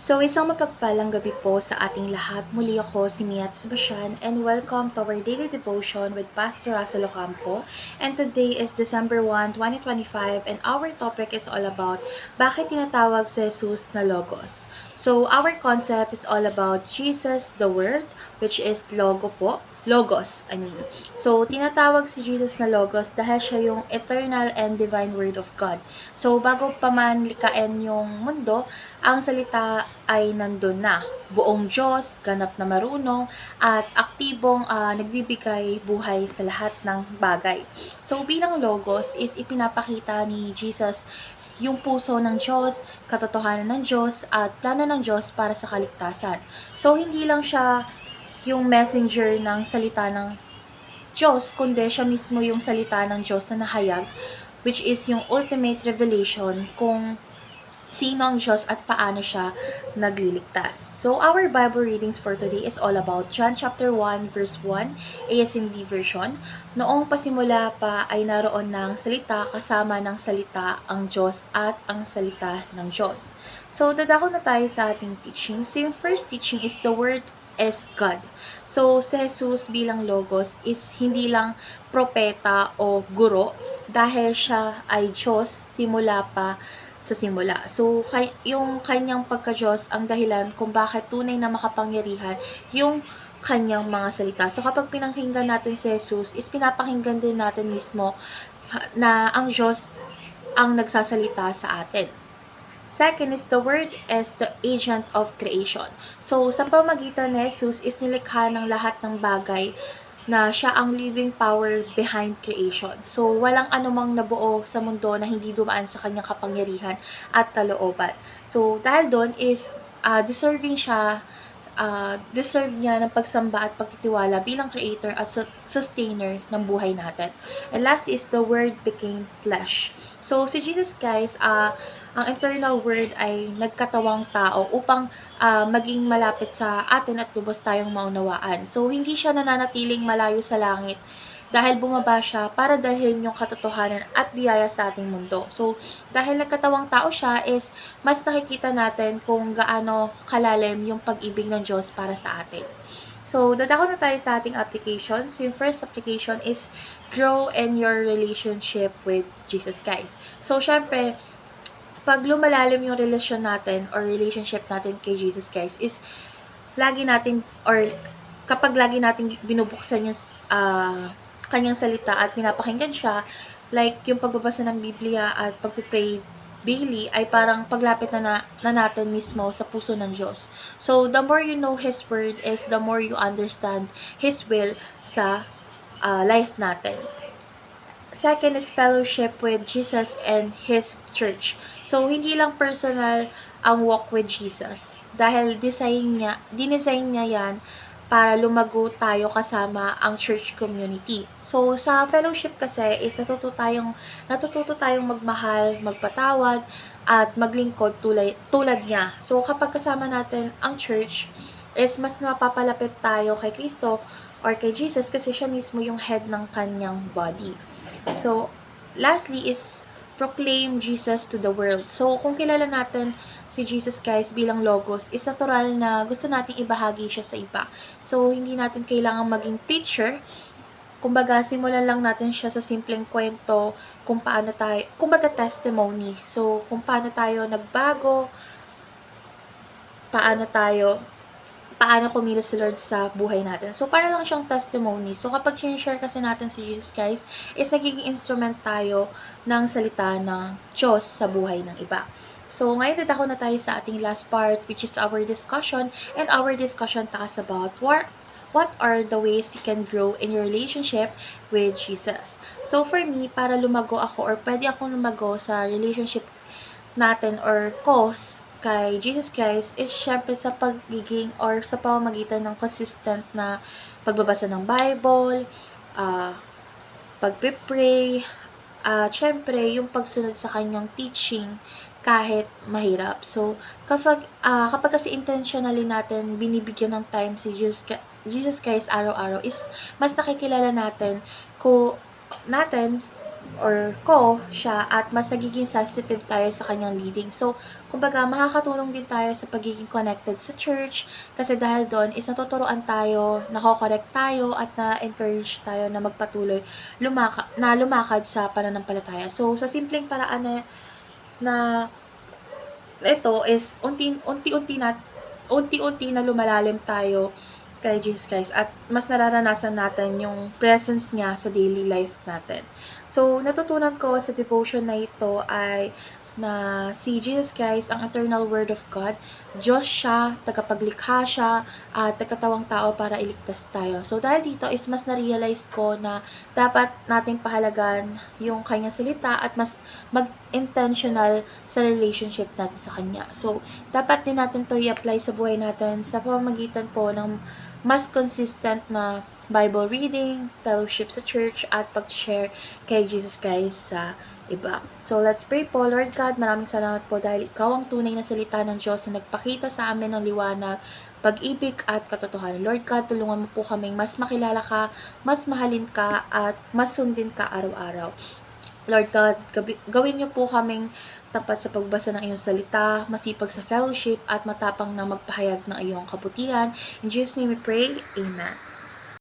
So, isang mapagpalang gabi po sa ating lahat. Muli ako si Mia Sebastian and welcome to our daily devotion with Pastor Russell Ocampo. And today is December 1, 2025 and our topic is all about bakit tinatawag si Jesus na Logos. So, our concept is all about Jesus the Word, which is Logo po. Logos, I mean. So, tinatawag si Jesus na Logos dahil siya yung eternal and divine Word of God. So, bago pa man likain yung mundo, ang salita ay nandun na. Buong Diyos, ganap na marunong, at aktibong nagbibigay buhay sa lahat ng bagay. So, bilang Logos is ipinapakita ni Jesus yung puso ng Diyos, katotohanan ng Diyos, at plano ng Diyos para sa kaligtasan. So, hindi lang siya yung messenger ng salita ng Diyos, kundi siya mismo yung salita ng Diyos na nahayag, which is yung ultimate revelation kung sino ang Diyos at paano siya nagliligtas. So, our Bible readings for today is all about John chapter 1 verse 1, ASND version. Noong pasimula pa ay naroon ng salita kasama ng salita ang Diyos at ang salita ng Diyos. So, dadako na tayo sa ating teaching. So, yung first teaching is the Word is God. So, si Jesus bilang Logos is hindi lang propeta o guro dahil siya ay Diyos simula pa sa simula. So, yung kanyang pagka-Diyos ang dahilan kung bakit tunay na makapangyarihan yung kanyang mga salita. So, kapag pinakinggan natin si Jesus, is pinapakinggan din natin mismo na ang Diyos ang nagsasalita sa atin. Second is the Word is the agent of creation. So, sa pamagitan ni Jesus is nilikha ng lahat ng bagay na siya ang living power behind creation. So, walang anumang nabuo sa mundo na hindi dumaan sa kanyang kapangyarihan at kalooban. So, dahil doon is deserve niya ng pagsamba at pagtitiwala bilang creator at sustainer ng buhay natin. And last is the Word became flesh. So, si Jesus Christ, ang eternal Word ay nagkatawang tao upang maging malapit sa atin at lubos tayong maunawaan. So, hindi siya nananatiling malayo sa langit dahil bumaba siya para dalhin yung katotohanan at biyaya sa ating mundo. So, dahil nagkatawang tao siya is mas nakikita natin kung gaano kalalim yung pag-ibig ng Diyos para sa atin. So, dadako na tayo sa ating applications. Yung first application is grow in your relationship with Jesus Christ. So, syempre, pag lumalalim yung relasyon natin or relationship natin kay Jesus Christ is lagi natin or kapag lagi natin binubuksan yung kanyang salita at pinapakinggan siya, like yung pagbabasa ng Biblia at pagpipray daily ay parang paglapit na natin mismo sa puso ng Diyos. So, the more you know His Word is the more you understand His will sa life natin. Second is fellowship with Jesus and His church. So, hindi lang personal ang walk with Jesus. Dahil dinesign niya yan para lumago tayo kasama ang church community. So, sa fellowship kasi is natututo tayong magmahal, magpatawad, at maglingkod tulad niya. So, kapag kasama natin ang church, is mas napapalapit tayo kay Kristo or kay Jesus kasi siya mismo yung head ng kanyang body. So, lastly is proclaim Jesus to the world. So, kung kilala natin si Jesus Christ bilang Logos, is natural na gusto nating ibahagi siya sa iba. So, hindi natin kailangan maging preacher. Kumbaga, simulan lang natin siya sa simpleng kwento kung paano tayo, kumbaga testimony. So, kung paano tayo nagbago, paano kumilos si Lord sa buhay natin. So, para lang siyang testimony. So, kapag sinishare kasi natin si Jesus Christ, is nagiging instrument tayo ng salita ng Diyos sa buhay ng iba. So, ngayon dadako na tayo sa ating last part, which is our discussion. And our discussion talks about what are the ways you can grow in your relationship with Jesus. So, for me, para lumago ako or pwede akong lumago sa relationship natin or cause kay Jesus Christ is syempre sa pagiging or sa pamamagitan ng consistent na pagbabasa ng Bible, pagpipray, syempre yung pagsunod sa kanyang teaching kahit mahirap. So, kapag kasi intentionally natin binibigyan ng time si Jesus Christ araw-araw is mas nakikilala natin siya at mas nagiging sensitive tayo sa kanyang leading. So, kumbaga, makakatulong din tayo sa pagiging connected sa church kasi dahil doon is natuturuan tayo, nako-correct tayo at na-encourage tayo na magpatuloy lumakad sa pananampalataya. So, sa simpleng paraan na ito is unti-unti na lumalalim tayo kay Jesus Christ at mas nararanasan natin yung presence niya sa daily life natin. So, natutunan ko sa devotion na ito ay na si Jesus Christ, ang eternal word of God, Diyos siya, tagapaglikha siya, at tagatawang tao para iligtas tayo. So, dahil dito is mas na-realize ko na dapat nating pahalagan yung kanyang salita at mas mag-intentional sa relationship natin sa kanya. So, dapat din natin to i-apply sa buhay natin sa pamamagitan po ng mas consistent na Bible reading, fellowship sa church, at pag-share kay Jesus Christ sa iba. So, let's pray po. Lord God, maraming salamat po dahil ikaw ang tunay na salita ng Diyos na nagpakita sa amin ng liwanag, pag-ibig at katotohanan. Lord God, tulungan mo po kaming mas makilala ka, mas mahalin ka, at mas sundin ka araw-araw. Lord God, gawin niyo po kaming tapat sa pagbasa ng iyong salita, masipag sa fellowship, at matapang na magpahayag ng iyong kabutihan. In Jesus' name we pray. Amen.